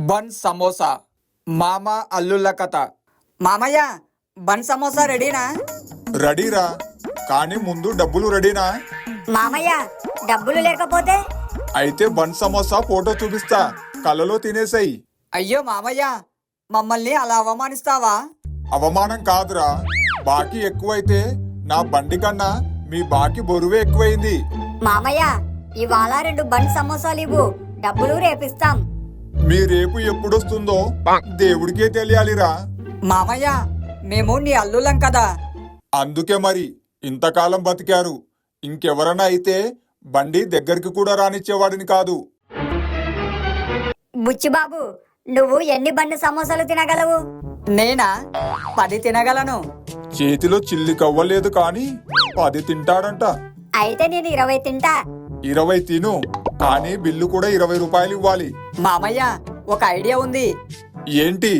Bun samosa మామ అల్లుళ్ళ కథ. మామయ్య, బన్ సమోసా రెడీనా? రెడీరా, కానీ ముందు డబ్బులు రెడీనా? మామయ్య, డబ్బులు లేకపోతే? అయితే బన్ సమోసా ఫోటో చూపిస్తా, కళ్ళలో తినేసాయి. అయ్యో మామయ్య, మమ్మల్ని అలా అవమానిస్తావా? అవమానం కాదురా, బాకీ ఎక్కువైతే నా బండి కన్నా మీ బాకీ బరువే ఎక్కువైంది. మామయ్య, ఇవాళ 2 బన్ సమోసాలు ఇవ్వు, డబ్బులు రేపిస్తాం. మీ రేపు ఎప్పుడొస్తుందో దేవుడికే తెలియాలిరా. మామయ్య, మేము నీ అల్లుళ్ళం కదా. అందుకే మరి ఇంతకాలం బతికారు. ఇంకెవరన్నా అయితే బండి దగ్గరికి కూడా రానిచ్చేవాడిని కాదు. బుచ్చిబాబు, నువ్వు ఎన్ని బండి సమోసాలు తినగలవు? నేనా? 10 తినగలను. చేతిలో చిల్లి కవ్వలేదు కానీ 10 తింటాడంట. అయితే నేను 20 తింటా. 20 తిను, కానీ బిల్లు కూడా 20 రూపాయలు ఇవ్వాలి. మామయ్య, ఒక ఐడియా ఉంది. ఏంటి?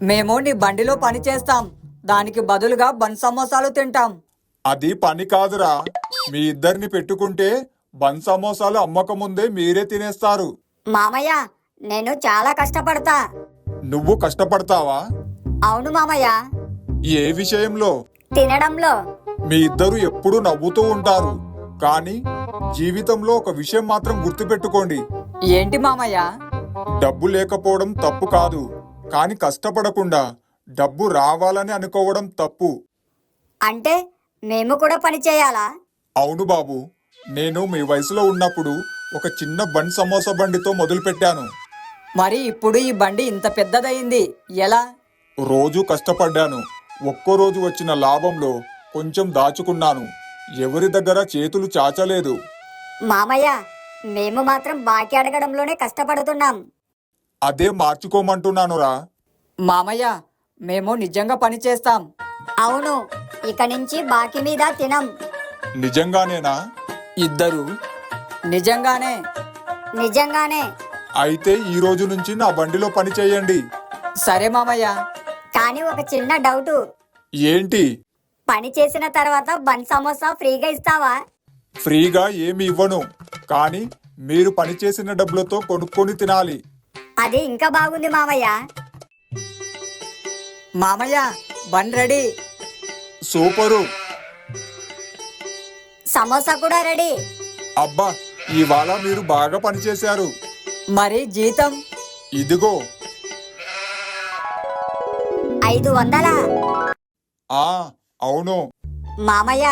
మేము నీ బండిలో పని చేస్తాం, దానికి బదులుగా బన్ సమోసాలు తింటాం. అది పని కాదురా, మీ ఇద్దరిని పెట్టుకుంటే బన్ సమోసాలు అమ్మక ముందే మీరే తినేస్తారు. మామయ్య, నేను చాలా కష్టపడతా. నువ్వు కష్టపడతావా? అవును మామయ్య. ఏ విషయంలో? తినడంలో. మీ ఇద్దరు ఎప్పుడూ నవ్వుతూ ఉంటారు, కానీ జీవితంలో ఒక విషయం మాత్రం గుర్తుపెట్టుకోండి. ఏంటి మామయ్య? డబ్బు లేకపోవడం తప్పు కాదు, కానీ కష్టపడకుండా డబ్బు రావాలని అనుకోవడం తప్పు. అంటే మేము కూడా పని చేయాలా? అవును బాబు, నేను మీ వయసులో ఉన్నప్పుడు ఒక చిన్న బన్ సమోసా బండితో మొదలుపెట్టాను. మరి ఇప్పుడు ఈ బండి ఇంత పెద్దదయింది, ఎలా? రోజు కష్టపడ్డాను. ఒక్కో రోజు వచ్చిన లాభంలో కొంచెం దాచుకున్నాను. ఎవరి దగ్గర చేతులు చాచలేదు. మామయ్య, మేము మాత్రం బాకీ అడగడంలోనే కష్టపడుతున్నాం. అదే మార్చుకోమంటున్నానురా. మామయ్య, మేము నిజంగా పని చేస్తాం. అవును, ఇక నుంచి బాకీ మీద తినం. నిజంగానేనా? ఇద్దరు నిజంగానే. నిజంగానే. అయితే ఈ రోజు నుంచి నా బండిలో పని చేయండి. సరే మామయ్య. కానీ ఒక చిన్న డౌటు. ఏంటి? పని చేసిన తర్వాత బన్ సమోసా ఫ్రీగా ఇస్తావా? ఫ్రీగా ఏమి ఇవ్వను, కానీ మీరు పని చేసిన డబ్బులతో కొనుక్కొని తినాలి. అది ఇంకా బాగుంది మామయ్య. మామయ్య, బన్ రెడీ. సూపరు. సమోసా కూడా రెడీ. అబ్బా, ఇవాళ మీరు బాగా పనిచేశారు. మరి జీతం? ఇదిగో. 500. ఆ అవును. మామయ్య,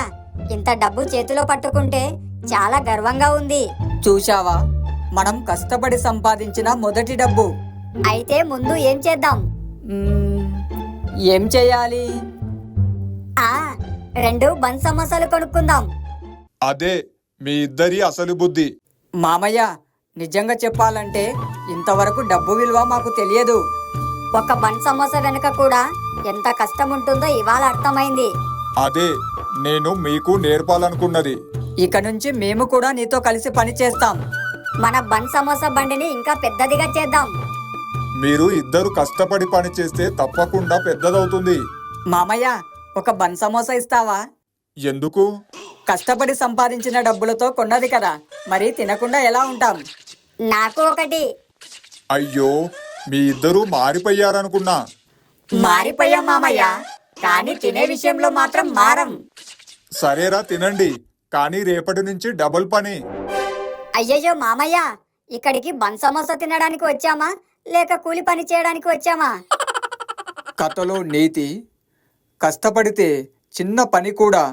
ఇంత డబ్బు చేతిలో పట్టుకుంటే చాలా గర్వంగా ఉంది. చూశావా, మనం కష్టపడి సంపాదించిన మొదటి డబ్బు. అయితే ముందు ఏం చేద్దాం? ఏం చేయాలి? 2 బన్ సమోసాలు కొనుక్కుందాం. అదే మీ ఇద్దరి అసలు బుద్ధి. మామయ్య, నిజంగా చెప్పాలంటే ఇంతవరకు డబ్బు విలువ మాకు తెలియదు. ఒక బన్ సమోసా వెనుక కూడా ఎంత కష్టం ఉంటుందో ఇవాళ అర్థమైంది. అదే నేను మీకు నేర్పాలనుకున్నది. ఇక నుంచి మేము కూడా నీతో కలిసి పని చేస్తాం. మన బన్ సమోసా బండిని ఇంకా పెద్దదిగా చేద్దాం. మీరు ఇద్దరు కష్టపడి పని చేస్తే తప్పకుండా పెద్దదవుతుంది. మామయ్య, ఒక బన్ సమోసా ఇస్తావా? ఎందుకు? కష్టపడి సంపాదించిన డబ్బులతో కొన్నది కదా, మరి తినకుండా ఎలా ఉంటాం? నాకు ఒకటి. అయ్యో, మీ ఇద్దరూ మారిపోయారనుకున్నా. మారిపోయాం మామయ్య, కానీ తినే విషయంలో మాత్రం మారం. సరేరా, తినండి, కానీ రేపటి నుంచి డబుల్ పని. అయ్యయ్యో మామయ్య, ఇక్కడికి బన్ సమోసా తినడానికి వచ్చామా లేక కూలి పని చేయడానికి వచ్చామా? కథలో నీతి: కష్టపడితే చిన్న పని కూడా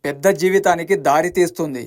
పెద్ద జీవితానికి దారి తీస్తుంది.